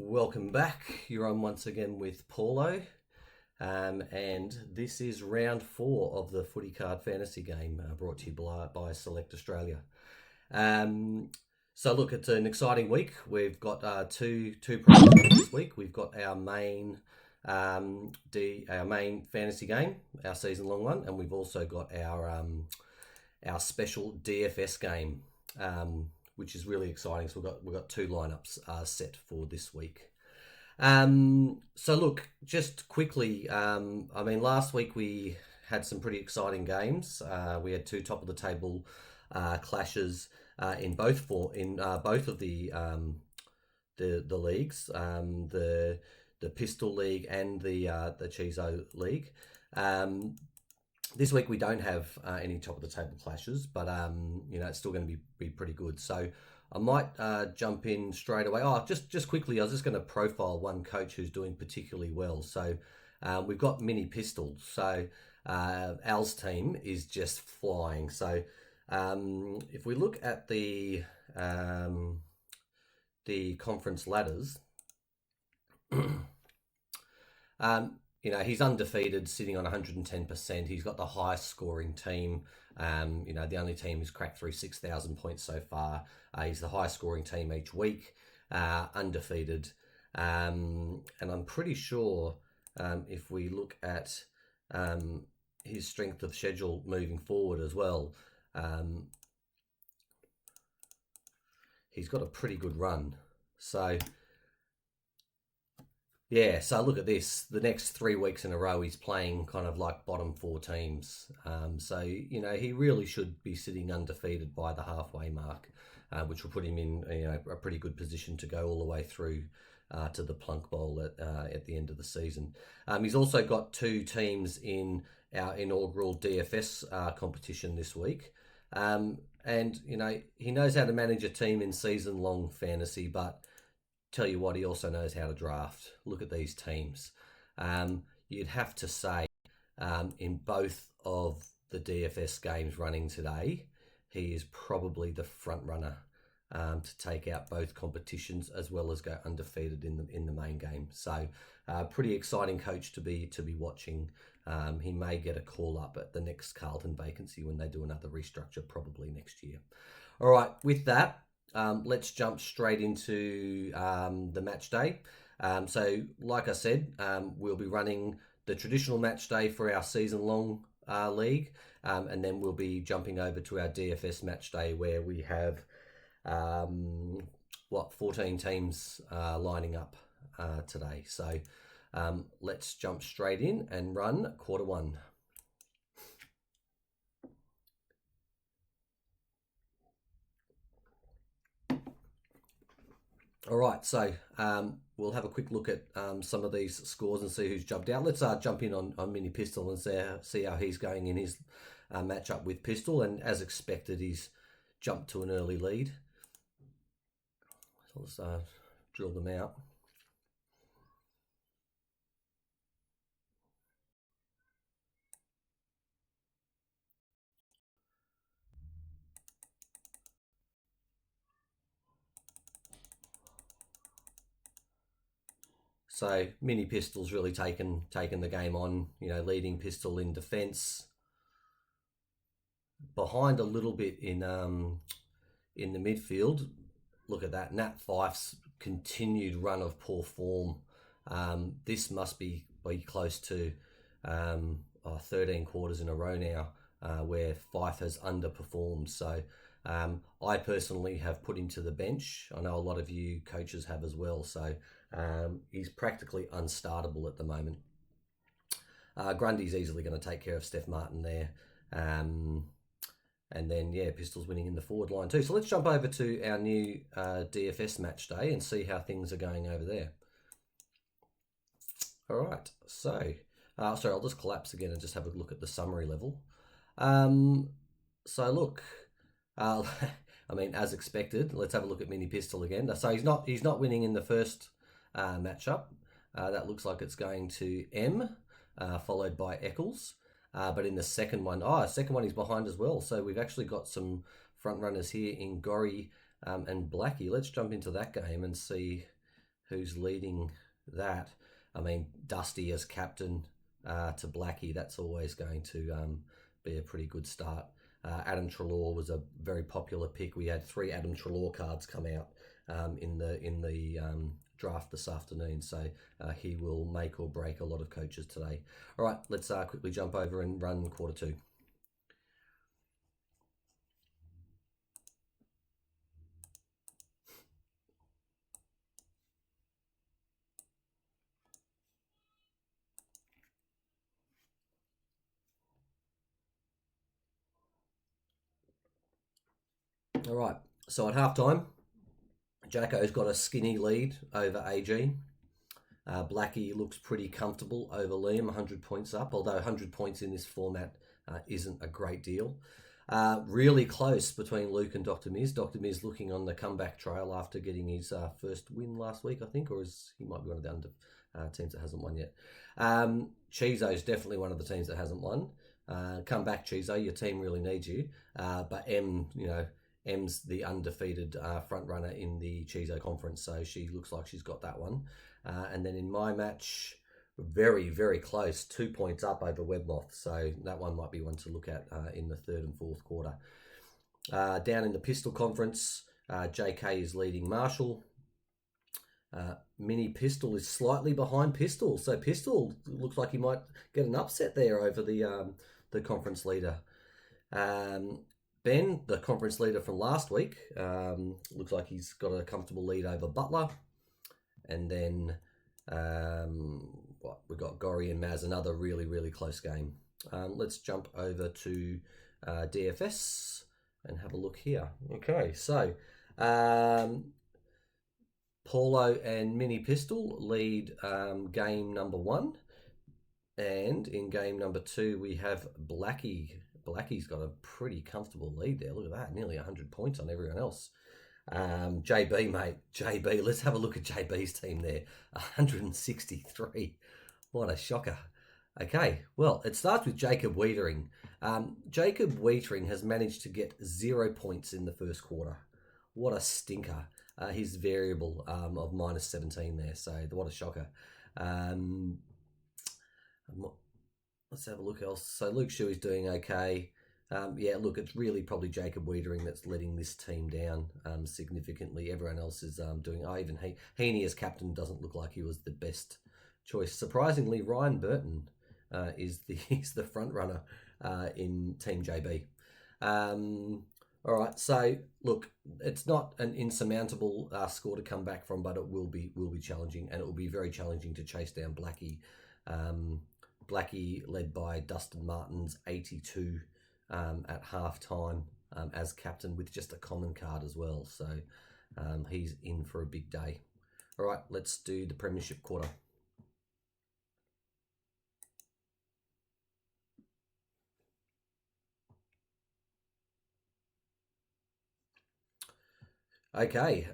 Welcome back. You're on once again with Paulo, and this is round 4 of the Footy Card Fantasy game brought to you by Select Australia. So look, it's an exciting week. We've got two prizes this week. We've got our main fantasy game, our season long one, and we've also got our special DFS game. Which is really exciting. So we've got two lineups set for this week. So look, just quickly, last week we had some pretty exciting games. We had two top of the table clashes in both of the leagues, the Pistol League and the Chizo League. This week we don't have any top of the table clashes, but it's still going to be pretty good. So I might jump in straight away. Just quickly, I was just going to profile one coach who's doing particularly well. So we've got Mini Pistol. So Al's team is just flying. So if we look at the conference ladders. He's undefeated, sitting on 110%. He's got the highest scoring team. The only team who's cracked through 6,000 points so far. He's the highest scoring team each week, undefeated. And I'm pretty sure if we look at his strength of schedule moving forward as well, he's got a pretty good run. So yeah, so look at this. The next 3 weeks in a row, he's playing kind of like bottom 4 teams. So he really should be sitting undefeated by the halfway mark, which will put him in a pretty good position to go all the way through to the Plunk Bowl at the end of the season. He's also got 2 teams in our inaugural DFS competition this week. And he knows how to manage a team in season-long fantasy, but tell you what, he also knows how to draft. Look at these teams. You'd have to say in both of the DFS games running today, he is probably the front runner to take out both competitions as well as go undefeated in the main game. So pretty exciting coach to be watching. He may get a call up at the next Carlton vacancy when they do another restructure, probably next year. All right, with that, let's jump straight into the match day. So like I said, we'll be running the traditional match day for our season-long league, and then we'll be jumping over to our DFS match day where we have 14 teams lining up today. So let's jump straight in and run quarter one. All right, so we'll have a quick look at some of these scores and see who's jumped out. Let's jump in on Mini Pistol and see how he's going in his matchup with Pistol. And as expected, he's jumped to an early lead. So let's drill them out. So Mini Pistol's really taken the game on, leading Pistol in defence. Behind a little bit in the midfield. Look at that, Nat Fyfe's continued run of poor form. This must be close to 13 quarters in a row now where Fyfe has underperformed. So I personally have put him to the bench. I know a lot of you coaches have as well. So he's practically unstartable at the moment. Grundy's easily going to take care of Steph Martin there. And then, Pistol's winning in the forward line too. So let's jump over to our new DFS match day and see how things are going over there. All right. So, sorry, I'll just collapse again and just have a look at the summary level. So look, as expected, let's have a look at Mini Pistol again. So he's not winning in the first matchup. That looks like it's going to M, followed by Eccles. But in the second one he's behind as well. So we've actually got some front runners here in Gorry and Blackie. Let's jump into that game and see who's leading that. I mean, Dusty as captain to Blackie, that's always going to be a pretty good start. Adam Treloar was a very popular pick. We had 3 Adam Treloar cards come out in the draft this afternoon, so he will make or break a lot of coaches today. All right, let's quickly jump over and run quarter 2. All right, so at halftime, Jacko's got a skinny lead over AG. Blackie looks pretty comfortable over Liam, 100 points up, although 100 points in this format isn't a great deal. Really close between Luke and Dr. Miz. Dr. Miz looking on the comeback trail after getting his first win last week, I think, or he might be one of the teams that hasn't won yet. Chizo's definitely one of the teams that hasn't won. Come back, Chizo, your team really needs you. But M's the undefeated front runner in the Chizo conference, so she looks like she's got that one. And then in my match, very, very close, 2 points up over Webmoth, so that one might be one to look at in the 3rd and 4th quarter. Down in the Pistol conference, JK is leading Marshall. Mini Pistol is slightly behind Pistol, so Pistol looks like he might get an upset there over the conference leader. Ben, the conference leader from last week, looks like he's got a comfortable lead over Butler. And then we've got Gorry and Maz, another really, really close game. Let's jump over to DFS and have a look here. Okay, so Paulo and Mini Pistol lead game number 1. And in game number 2, we have Blackie. Blackie's got a pretty comfortable lead there. Look at that, nearly 100 points on everyone else. JB, mate, JB, let's have a look at JB's team there. 163. What a shocker. Okay, well, it starts with Jacob Wiedering. Jacob Wiedering has managed to get 0 points in the first quarter. What a stinker. His variable of minus 17 there, so what a shocker. Let's have a look else. So Luke Shuey's doing okay. Yeah, look, it's really probably Jacob Wiedering that's letting this team down significantly. Everyone else is doing... even Heaney as captain doesn't look like he was the best choice. Surprisingly, Ryan Burton is the front runner in Team JB. All right, so look, it's not an insurmountable score to come back from, but it will be challenging, and it will be very challenging to chase down Blackie. Blackie led by Dustin Martin's 82 at half time as captain with just a common card as well. So he's in for a big day. All right, let's do the premiership quarter. Okay,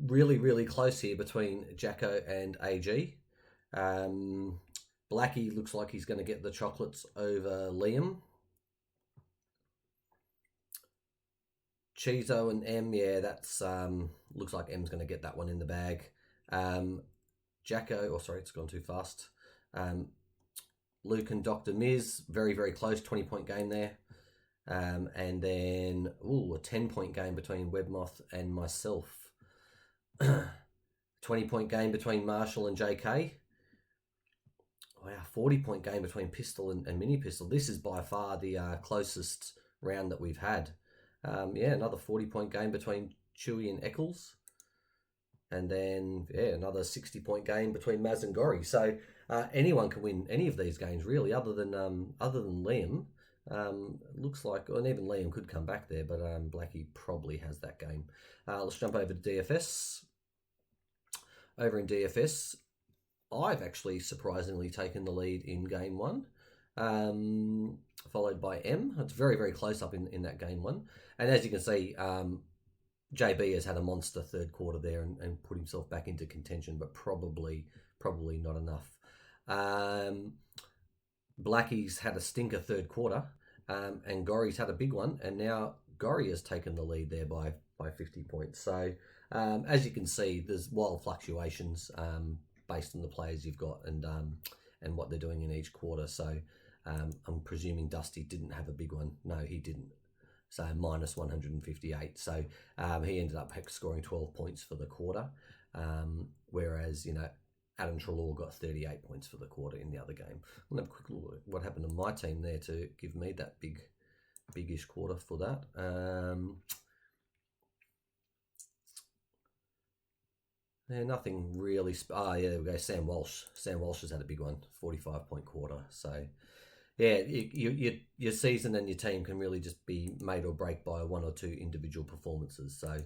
really, really close here between Jacko and AG. Blackie looks like he's going to get the chocolates over Liam. Chizo and M, yeah, that's looks like M's going to get that one in the bag. Jacko, sorry, it's gone too fast. Luke and Dr. Miz, very, very close, 20-point game there. And then, a 10-point game between Webmoth and myself. 20-point game between Marshall and JK. Wow, 40-point game between Pistol and Mini Pistol. This is by far the closest round that we've had. Yeah, another 40-point game between Chewy and Eccles. And then, yeah, another 60-point game between Maz and Gorry. So anyone can win any of these games, really, other than Liam. Looks like, and even Liam could come back there, but Blackie probably has that game. Let's jump over to DFS. Over in DFS, I've actually surprisingly taken the lead in game 1, followed by M. It's very, very close up in that game 1. And as you can see, JB has had a monster third quarter there and put himself back into contention, but probably not enough. Blackie's had a stinker third quarter, and Gorry's had a big one, and now Gorry has taken the lead there by 50 points. So As you can see, there's wild fluctuations based on the players you've got and what they're doing in each quarter. So I'm presuming Dusty didn't have a big one. No, he didn't. So minus 158. So he ended up scoring 12 points for the quarter, whereas, Adam Treloar got 38 points for the quarter in the other game. I'll have a quick look at what happened to my team there to give me that big-ish quarter for that. Nothing really. Yeah, there we go. Sam Walsh. Sam Walsh has had a big one, 45-point quarter. So, yeah, your season and your team can really just be made or break by one or two individual performances. So,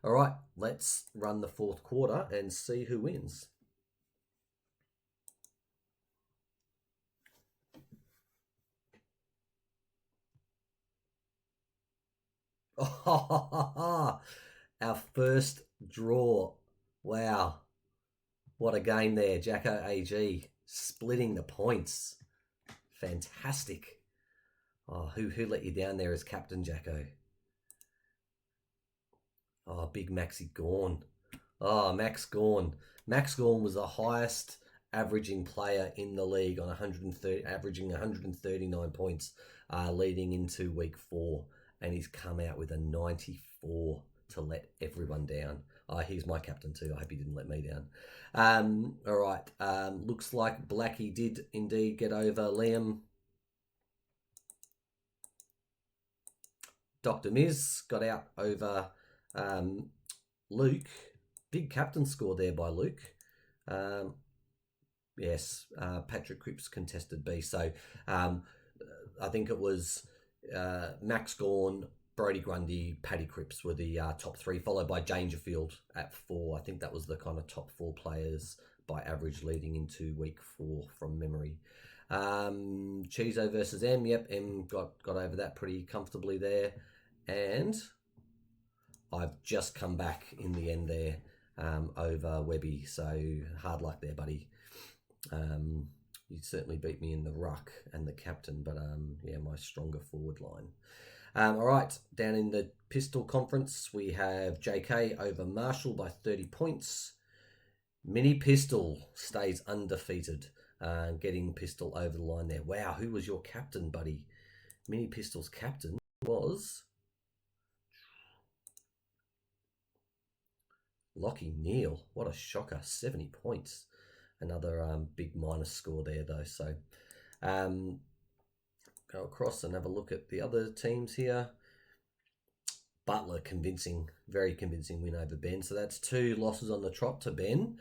all right, let's run the fourth quarter and see who wins. Our first draw. Wow. What a game there. Jacko AG splitting the points. Fantastic. Oh, who let you down there as captain, Jacko? Oh, big Maxi Gawn. Oh, Max Gawn. Max Gawn was the highest averaging player in the league on averaging 139 points leading into week 4. And he's come out with a 94 to let everyone down. He's my captain too. I hope he didn't let me down. All right. Looks like Blackie did indeed get over Liam. Dr. Miz got out over Luke. Big captain score there by Luke. Yes, Patrick Cripps contested B. So I think it was Max Gawn, Brodie Grundy, Paddy Cripps were the top 3, followed by Dangerfield at 4. I think that was the kind of top 4 players by average leading into week 4 from memory. Chizo versus M. Yep, M got over that pretty comfortably there. And I've just come back in the end there over Webby. So hard luck there, buddy. You certainly beat me in the ruck and the captain, but yeah, my stronger forward line. All right, down in the pistol conference, we have JK over Marshall by 30 points. Mini Pistol stays undefeated, getting Pistol over the line there. Wow, who was your captain, buddy? Mini Pistol's captain was Lockie Neal. What a shocker, 70 points. Another big minus score there, though. So go across and have a look at the other teams here. Butler, very convincing win over Ben. So that's 2 losses on the trot to Ben.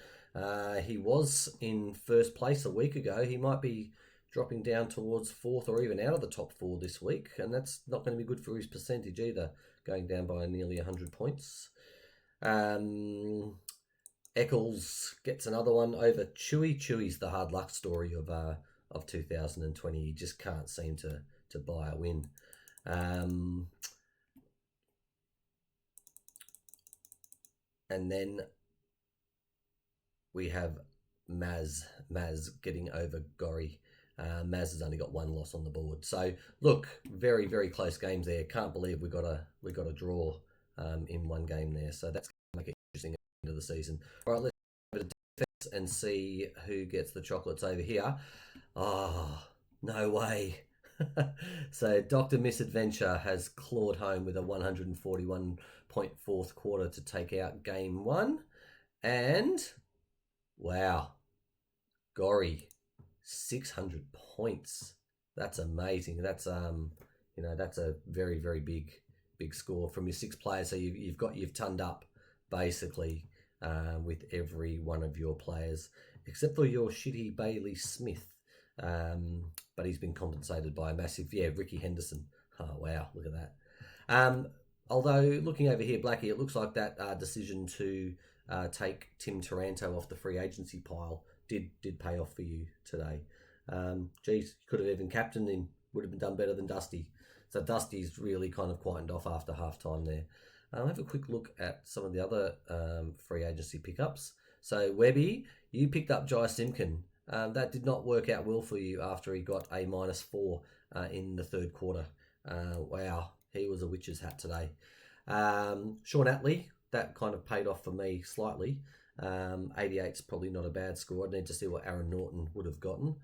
He was in first place a week ago. He might be dropping down towards 4th or even out of the top 4 this week. And that's not going to be good for his percentage either, going down by nearly 100 points. Eccles gets another one over Chewy. Chewy's the hard luck story of 2020. He just can't seem to buy a win. And then we have Maz getting over Gorry. Maz has only got 1 loss on the board. So look, very, very close games there. Can't believe we got a draw in one game there. So that's going to make it interesting at the end of the season. All right, let's go to defense and see who gets the chocolates over here. Oh, no way. So Dr. Misadventure has clawed home with a 141-point fourth quarter to take out game 1. And wow, Gorry, 600 points. That's amazing. That's that's a very, very big score from your 6 players. So you've tonned up basically with every one of your players, except for your shitty Bailey Smith. But he's been compensated by a massive, Ricky Henderson. Oh, wow, look at that. Although, looking over here, Blackie, it looks like that decision to take Tim Taranto off the free agency pile did pay off for you today. Geez, you could have even captained him. Would have been done better than Dusty. So Dusty's really kind of quietened off after halftime there. Have a quick look at some of the other free agency pickups. So, Webby, you picked up Jai Simkin. That did not work out well for you after he got a -4 in the third quarter. Wow, he was a witch's hat today. Sean Atley, that kind of paid off for me slightly. 88's probably not a bad score. I need to see what Aaron Norton would have gotten.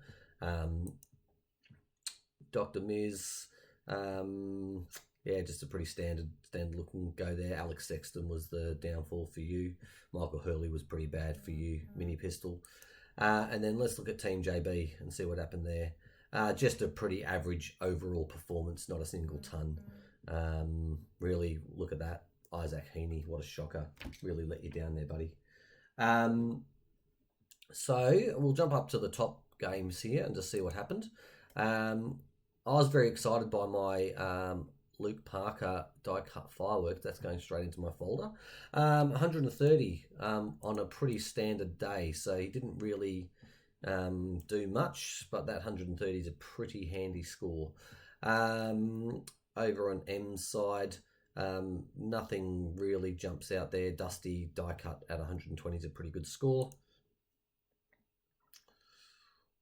Dr. Miz, yeah, just a pretty standard looking go there. Alex Sexton was the downfall for you. Michael Hurley was pretty bad for you, Mini Pistol. And then let's look at Team JB and see what happened there. Just a pretty average overall performance, not a single ton. Really, look at that. Isaac Heaney, what a shocker. Really let you down there, buddy. So we'll jump up to the top games here and just see what happened. I was very excited by my Luke Parker die cut fireworks. That's going straight into my folder. 130 on a pretty standard day, so he didn't really do much, but that 130 is a pretty handy score. Over on M's side, nothing really jumps out there. Dusty die cut at 120 is a pretty good score.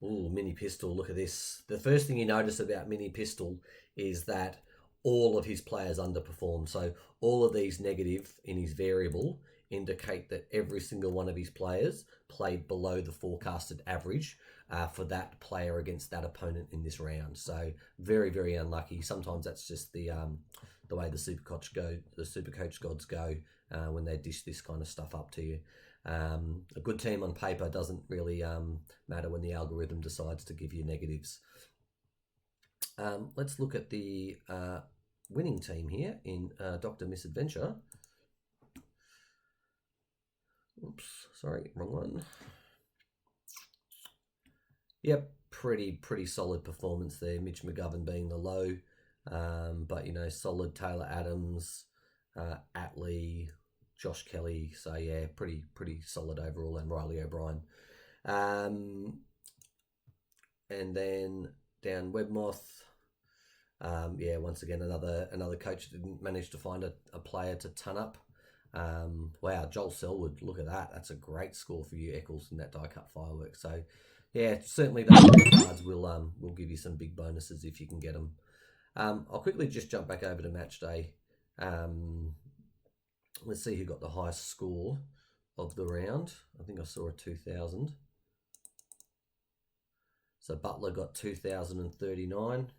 Ooh, Mini Pistol, look at this. The first thing you notice about Mini Pistol is that all of his players underperform. So all of these negative in his variable indicate that every single one of his players played below the forecasted average for that player against that opponent in this round. So very, very unlucky. Sometimes that's just the way the Supercoach gods go when they dish this kind of stuff up to you. A good team on paper doesn't really matter when the algorithm decides to give you negatives. Let's look at the winning team here in Dr. Misadventure. Oops, sorry, wrong one. Yep, pretty solid performance there. Mitch McGovern being the low, but you know, solid Taylor Adams, Atley, Josh Kelly. So yeah, pretty solid overall, and Riley O'Brien. And then down Webmoth. Yeah, once again, another coach didn't manage to find a player to ton up. Wow, Joel Selwood, look at that. That's a great score for you, Eccles, in that die cut firework. So yeah, certainly those cards will give you some big bonuses if you can get them. I'll quickly just jump back over to match day. Let's see who got the highest score of the round. I think I saw a 2,000. So Butler got 2,039.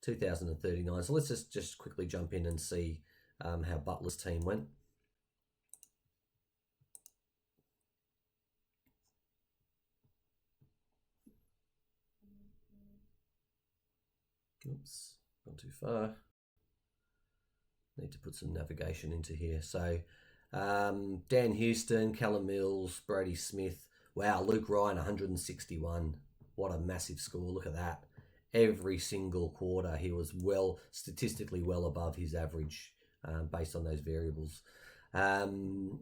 2,039. So let's just quickly jump in and see how Butler's team went. Oops, gone too far. Need to put some navigation into here. So Dan Houston, Callum Mills, Brady Smith. Wow, Luke Ryan, 161. What a massive score. Look at that. Every single quarter, he was statistically well above his average based on those variables. Paddy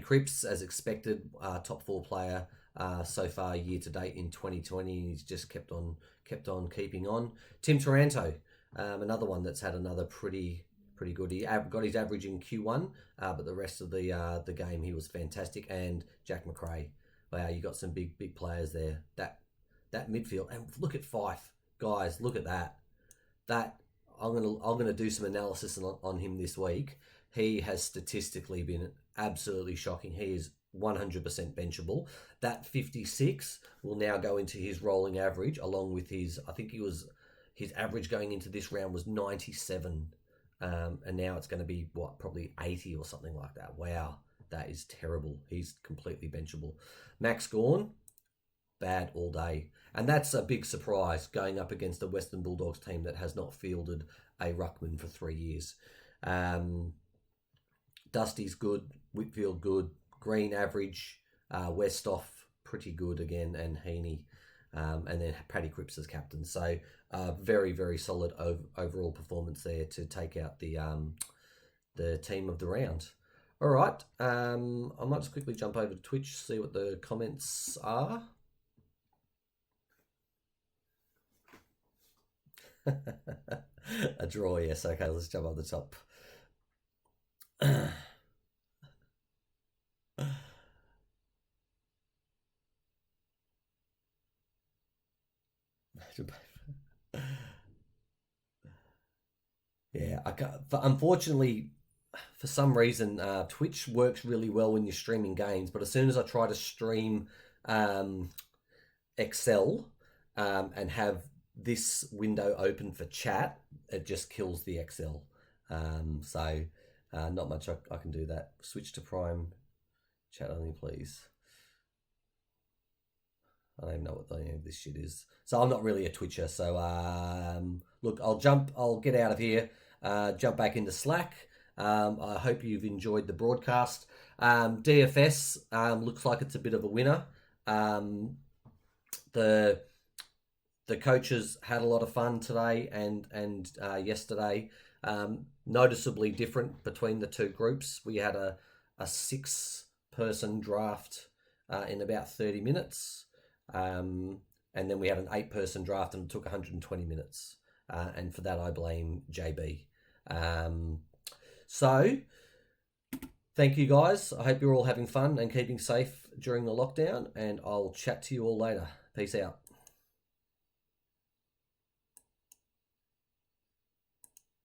Cripps, as expected, top 4 player so far year to date in 2020. He's just kept on keeping on. Tim Taranto, another one that's had another pretty good. He got his average in Q1, but the rest of the game he was fantastic. And Jack McRae, wow, you got some big players there. That midfield, and look at Fife, guys. Look at that. I'm gonna do some analysis on him this week. He has statistically been absolutely shocking. He is 100% benchable. That 56 will now go into his rolling average, along with his average going into this round was 97, and now it's going to be probably 80 or something like that. Wow, that is terrible. He's completely benchable. Max Gawn, bad all day. And that's a big surprise going up against a Western Bulldogs team that has not fielded a ruckman for 3 years. Dusty's good, Whitfield good, Green average, Westhoff pretty good again, and Heaney, and then Paddy Cripps as captain. So very solid overall performance there to take out the team of the round. All right, I might just quickly jump over to Twitch, see what the comments are. A draw, yes. Okay, let's jump up the top. Yeah, unfortunately, for some reason, Twitch works really well when you're streaming games, but as soon as I try to stream Excel and have this window open for chat, it just kills the Excel. So not much I can do that. Switch to Prime chat only, please. I don't even know what any of this shit is. So I'm not really a Twitcher. So look, I'll get out of here, jump back into Slack. I hope you've enjoyed the broadcast. DFS looks like it's a bit of a winner. The coaches had a lot of fun today and yesterday. Noticeably different between the two groups. We had a 6-person draft in about 30 minutes. And then we had an 8-person draft and it took 120 minutes. And for that, I blame JB. So thank you guys. I hope you're all having fun and keeping safe during the lockdown, and I'll chat to you all later. Peace out.